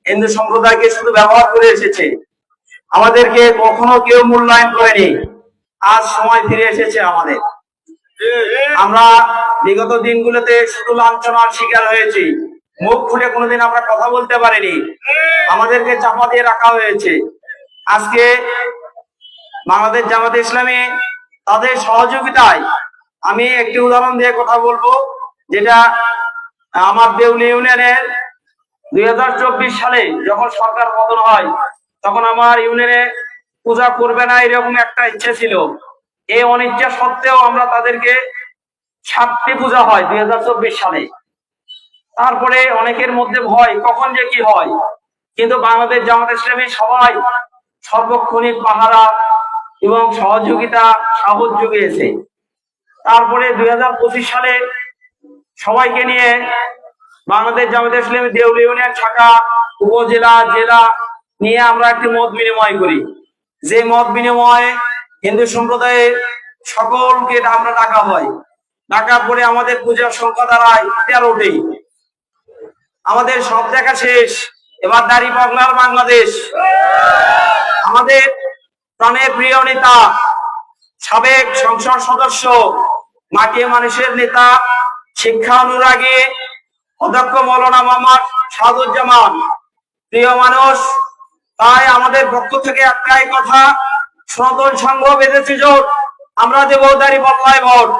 হিন্দু সম্প্রদায়কে শুধু ব্যবহার করে এসেছে, আমাদেরকে কখনো কেউ মূল্যায়ন করেনি। আজ সময় ফিরে এসেছে আমাদের। আমরা বিগত দিনগুলোতে শুধু লাঞ্ছনার শিকার হয়েছি, মুখ খুলে কোনোদিন আমরা কথা বলতে পারিনি, আমাদেরকে চাপা দিয়ে রাখা হয়েছে। আজকে বাংলাদেশ জামাতে ইসলামী তাদের সহযোগিতায় আমি একটি উদাহরণ দিয়ে কথা বলবো, যেটা আমার দেউলি ইউনিয়নের 2024 সালে যখন সরকার পতন হয়, তখন আমার ইউনিয়নে পূজা করবে না এরকম একটা ইচ্ছে ছিল। এই অনিচ্ছা সত্ত্বেও আমরা তাদেরকে 7টি পূজা হয় 2024 সালে। তারপরে অনেকের মধ্যে ভয়, কখন যে কি হয়, কিন্তু বাংলাদেশ জামাত ইসলামী সবাই সর্বক্ষণিক পাহারা এবং সহযোগিতা সাহস জুগিয়েছে। তারপরে 2025 সালে সবাইকে নিয়ে বাংলাদেশ জামাত ইসলামী দেউলি ইউনিয়ন শাখা, উপজেলা, জেলা নিয়ে আমরা একটি মত বিনিময় করি। যে মত বিনিময়ে হিন্দু সম্প্রদায়ের সকলকে আমরা ডাকা হয়। ডাকার পরে আমাদের পূজার সংখ্যা দাঁড়ায় 13টি। আমাদের সব দেখা শেষ, এবার দাঁড়িপাল্লার বাংলাদেশ। আমাদের প্রাণের প্রিয় নেতা, সাবেক সংসদ সদস্য, মাটি মানুষের নেতা, শিক্ষা অনুরাগী অধ্যক্ষ মৌলানা মোহাম্মদ শাহাদুজ্জামান প্রিয় মানুষ। তাই আমাদের পক্ষ থেকে একটাই কথা, সনাতন সংঘ বেঁধেছে জোট, আমরা দেব দাঁড়িপাল্লায় ভোট।